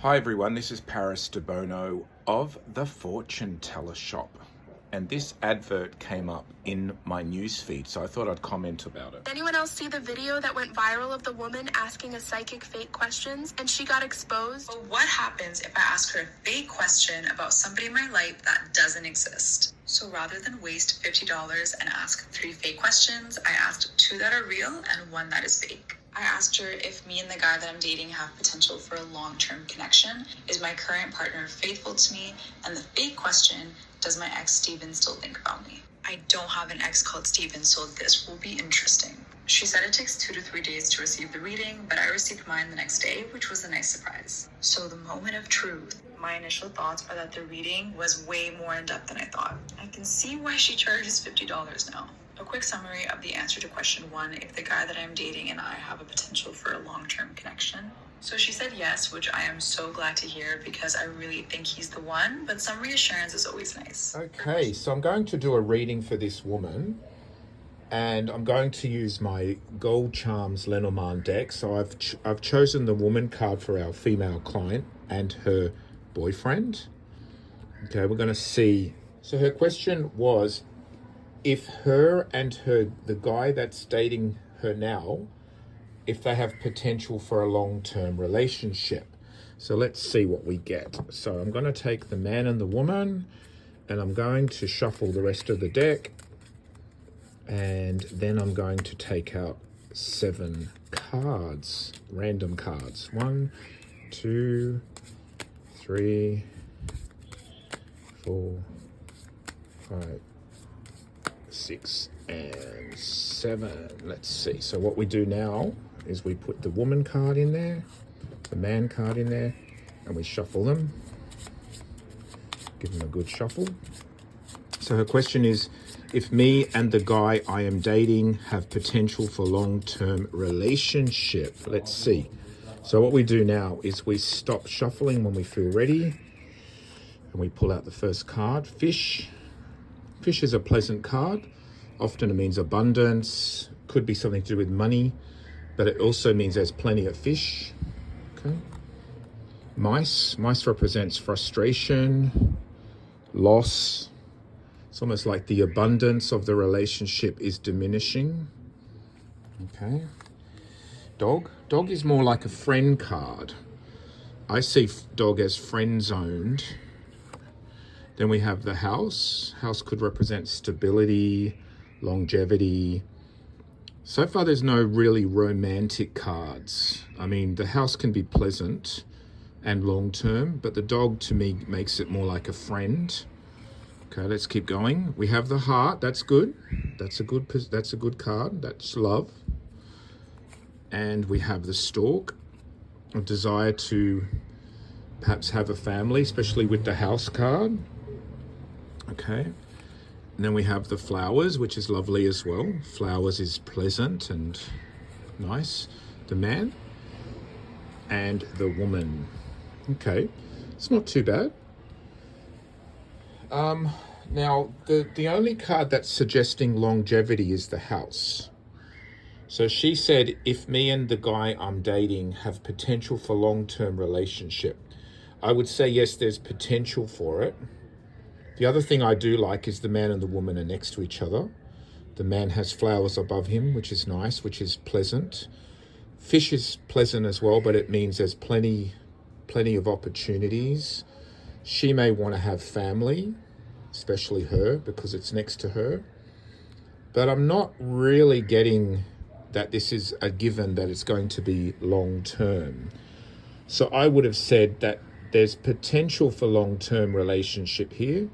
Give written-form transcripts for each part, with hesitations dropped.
Hi everyone, this is Paris Debono of the Fortune Teller shop, and this advert came up in my newsfeed, so I thought I'd comment about it. Did anyone else see the video that went viral of the woman asking a psychic fake questions and she got exposed? But what happens if I ask her a fake question about somebody in my life that doesn't exist? So rather than waste $50 and ask 3 fake questions, I asked 2 that are real and 1 that is fake. I asked her if me and the guy that I'm dating have potential for a long-term connection. Is my current partner faithful to me? And the fake question, does my ex Steven still think about me? I don't have an ex called Steven, so this will be interesting. She said it takes 2 to 3 days to receive the reading, but I received mine the next day, which was a nice surprise. So the moment of truth. My initial thoughts are that the reading was way more in-depth than I thought. I can see why she charges $50 now. A quick summary of the answer to question 1, if the guy that I'm dating and I have a potential for a long-term connection. So she said yes, which I am so glad to hear because I really think he's the one, but some reassurance is always nice. Okay, so I'm going to do a reading for this woman, and I'm going to use my Gold Charms Lenormand deck. So I've chosen the woman card for our female client and her boyfriend. Okay, we're going to see. So her question was, if her and the guy that's dating her now, if they have potential for a long-term relationship. So let's see what we get. So I'm going to take the man and the woman, and I'm going to shuffle the rest of the deck, and then I'm going to take out 7 cards, random cards. 1, 2, 3, 4, 5, 6 and 7. Let's see. So what we do now is we put the woman card in there, the man card in there, and we shuffle them. Give them a good shuffle. So her question is, if me and the guy I am dating have potential for long-term relationship. Let's see. So what we do now is we stop shuffling when we feel ready, and we pull out the first card, fish. Fish is a pleasant card. Often it means abundance, could be something to do with money, but it also means there's plenty of fish. Okay. Mice represents frustration, loss. It's almost like the abundance of the relationship is diminishing. Okay. Dog is more like a friend card. I see dog as friend zoned. Then we have the house. House could represent stability, longevity. So far, there's no really romantic cards. I mean, the house can be pleasant and long-term, but the dog to me makes it more like a friend. Okay, let's keep going. We have the heart. That's good. That's a good card. That's love. And we have the stork, a desire to perhaps have a family, especially with the house card. Okay, and then we have the flowers, which is lovely as well. Flowers is pleasant and nice. The man and the woman. Okay, it's not too bad. Now, the only card that's suggesting longevity is the house. So she said, if me and the guy I'm dating have potential for long-term relationship, I would say yes, there's potential for it. The other thing I do like is the man and the woman are next to each other. The man has flowers above him, which is nice, which is pleasant. Fish is pleasant as well, but it means there's plenty of opportunities. She may want to have family, especially her, because it's next to her. But I'm not really getting that this is a given that it's going to be long term. So I would have said that there's potential for long-term relationship here,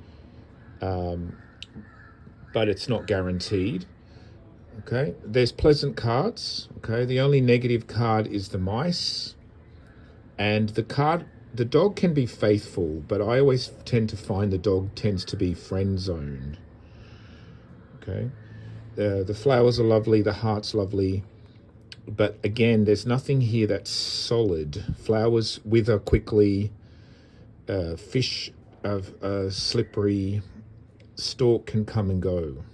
but it's not guaranteed. Okay, there's pleasant cards. Okay, the only negative card is the mice, and the dog can be faithful, but I always tend to find the dog tends to be friend-zoned. Okay, the flowers are lovely, the heart's lovely, but again, there's nothing here that's solid. Flowers wither quickly. Fish of slippery. Stork can come and go.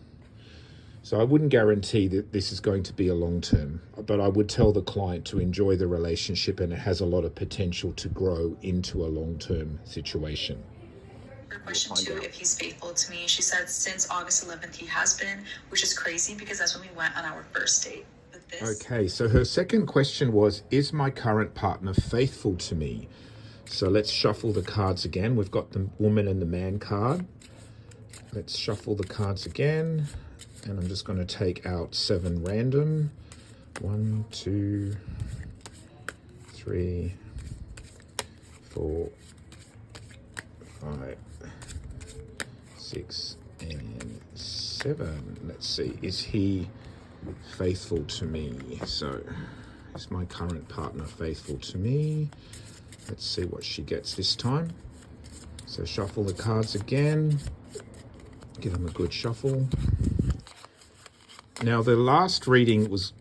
So I wouldn't guarantee that this is going to be a long term, but I would tell the client to enjoy the relationship, and it has a lot of potential to grow into a long-term situation. For question 2, if he's faithful to me, she said since August 11th he has been, which is crazy because that's when we went on our first date. But this... Okay, so her second question was, is my current partner faithful to me? So let's shuffle the cards again. We've got the woman and the man card. Let's shuffle the cards again. And I'm just going to take out 7 random. 1, 2, 3, 4, 5, 6, and 7. Let's see, is he faithful to me? So, is my current partner faithful to me? Let's see what she gets this time. So shuffle the cards again. Give them a good shuffle. Now, the last reading was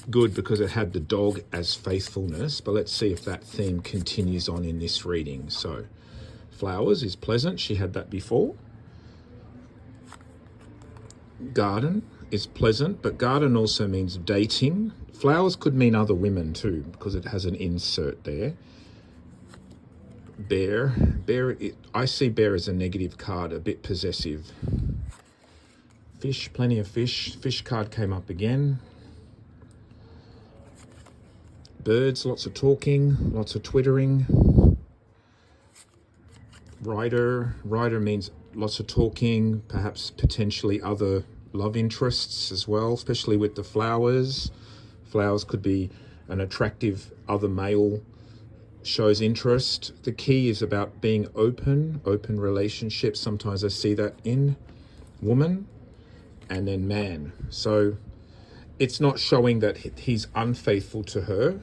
good because it had the dog as faithfulness, but let's see if that theme continues on in this reading. So, flowers is pleasant. She had that before. Garden is pleasant, but garden also means dating. Flowers could mean other women too, because it has an insert there. Bear. I see bear as a negative card, a bit possessive. Fish, plenty of fish. Fish card came up again. Birds, lots of talking, lots of twittering. Rider means lots of talking, perhaps potentially other love interests as well, especially with the flowers. Flowers could be an attractive other male, shows interest. The key is about being open relationships. Sometimes I see that in woman. And then man. So it's not showing that he's unfaithful to her,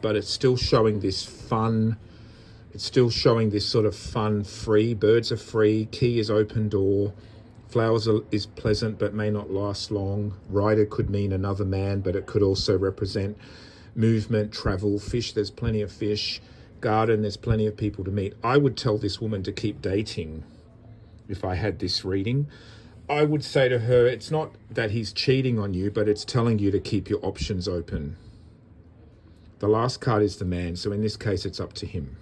but it's still showing this fun. It's still showing this sort of fun, free. Birds are free. Key is open door. Flowers is pleasant, but may not last long. Rider could mean another man, but it could also represent movement, travel. Fish, there's plenty of fish. Garden, there's plenty of people to meet. I would tell this woman to keep dating if I had this reading. I would say to her, it's not that he's cheating on you, but it's telling you to keep your options open. The last card is the man, so in this case, it's up to him.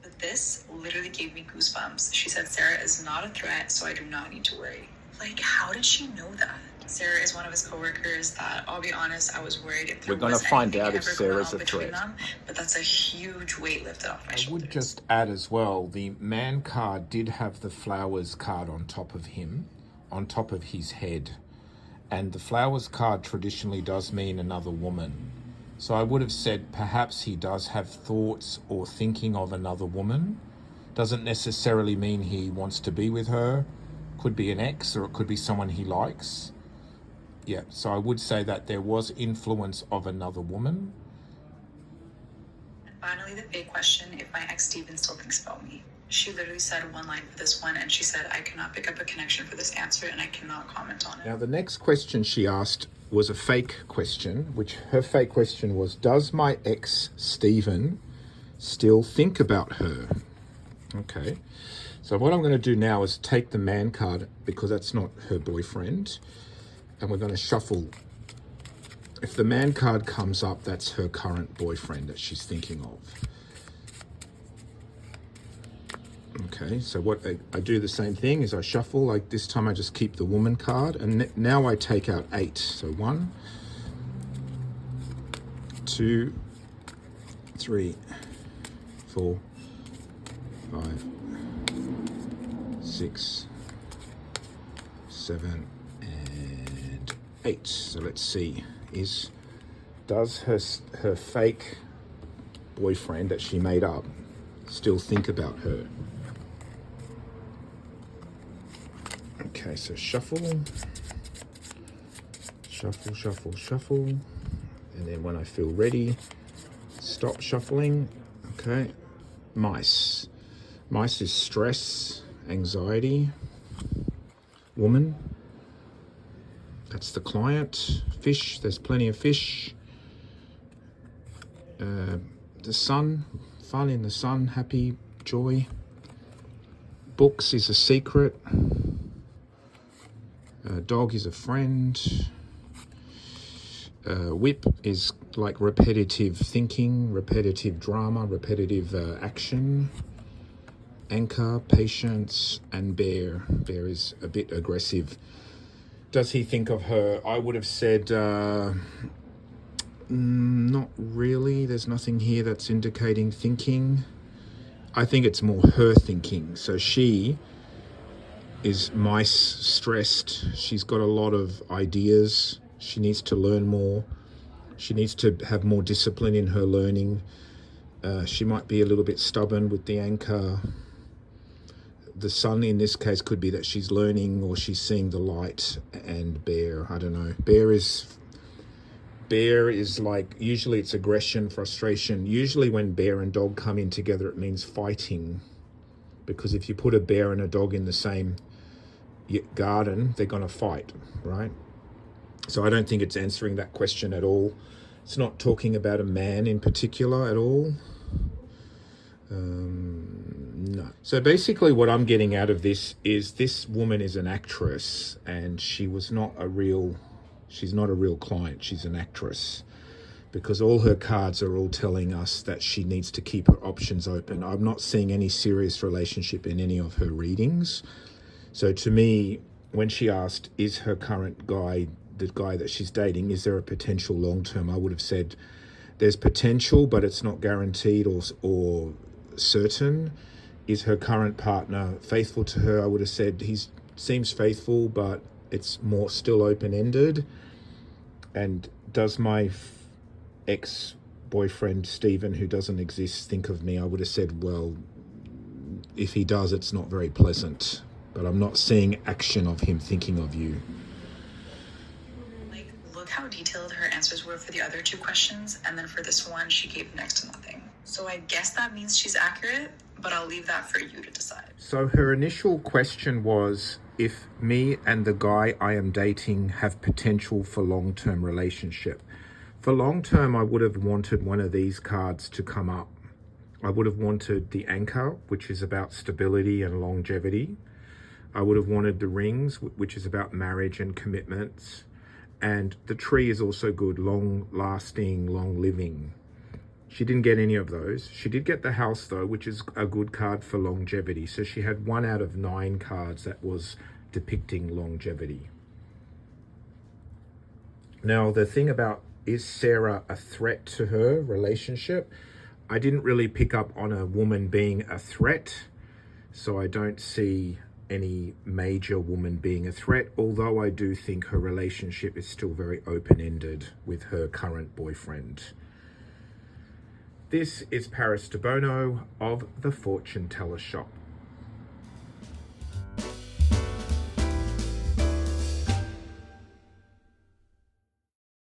But this literally gave me goosebumps. She said Sarah is not a threat, so I do not need to worry. Like, how did she know that? Sarah is one of his coworkers that, I'll be honest, I was worried if there We're going to find out if Sarah's a threat. Them, but that's a huge weight lifted off my shoulders. I would just add as well, the man card did have the flowers card on top of him, on top of his head. And the flowers card traditionally does mean another woman. So I would have said perhaps he does have thoughts or thinking of another woman. Doesn't necessarily mean he wants to be with her. Could be an ex, or it could be someone he likes. Yeah, so I would say that there was influence of another woman. And finally, the big question, if my ex Steven still thinks about me. She literally said one line for this one, and she said, I cannot pick up a connection for this answer, and I cannot comment on it. Now, the next question she asked was a fake question, which her fake question was, does my ex Steven still think about her? Okay, so what I'm going to do now is take the man card, because that's not her boyfriend, and we're going to shuffle. If the man card comes up, that's her current boyfriend that she's thinking of. Okay, so what I do the same thing is I shuffle, like this time I just keep the woman card, and now I take out 8. So 1, 2, 3, 4, 5, 6, 7, and 8. So let's see, does her fake boyfriend that she made up still think about her? Okay, so shuffle, and then when I feel ready, stop shuffling. Okay, mice is stress, anxiety. Woman, that's the client. Fish, there's plenty of fish. The sun, fun in the sun, happy, joy. Books is a secret. Dog is a friend. Whip is like repetitive thinking, repetitive drama, repetitive action. Anchor, patience, and bear. Bear is a bit aggressive. Does he think of her? I would have said not really. There's nothing here that's indicating thinking. I think it's more her thinking. So she is mice stressed. She's got a lot of ideas. She needs to learn more. She needs to have more discipline in her learning. She might be a little bit stubborn with the anchor. The sun in this case could be that she's learning or she's seeing the light. And bear, I don't know. Bear is like, usually it's aggression, frustration. Usually when bear and dog come in together, it means fighting. Because if you put a bear and a dog in the same garden, they're going to fight, right? So I don't think it's answering that question at all. It's not talking about a man in particular at all. No. So basically what I'm getting out of this is this woman is an actress and she's not a real client. She's an actress because all her cards are all telling us that she needs to keep her options open. I'm not seeing any serious relationship in any of her readings. So to me, when she asked, is her current guy, the guy that she's dating, is there a potential long-term? I would have said there's potential, but it's not guaranteed or certain. Is her current partner faithful to her? I would have said he seems faithful, but it's more still open-ended. And does my ex-boyfriend Stephen, who doesn't exist, think of me? I would have said, well, if he does, it's not very pleasant. But I'm not seeing action of him thinking of you. Like, look how detailed her answers were for the other two questions, and then for this one, she gave next to nothing. So I guess that means she's accurate, but I'll leave that for you to decide. So her initial question was if me and the guy I am dating have potential for long-term relationship. For long-term, I would have wanted one of these cards to come up. I would have wanted the anchor, which is about stability and longevity. I would have wanted the rings, which is about marriage and commitments. And the tree is also good, long-lasting, long-living. She didn't get any of those. She did get the house, though, which is a good card for longevity. So she had 1 out of 9 cards that was depicting longevity. Now, the thing about, is Sarah a threat to her relationship? I didn't really pick up on a woman being a threat, so I don't see any major woman being a threat, although I do think her relationship is still very open-ended with her current boyfriend. This is Paris Debono of the Fortune Teller Shop.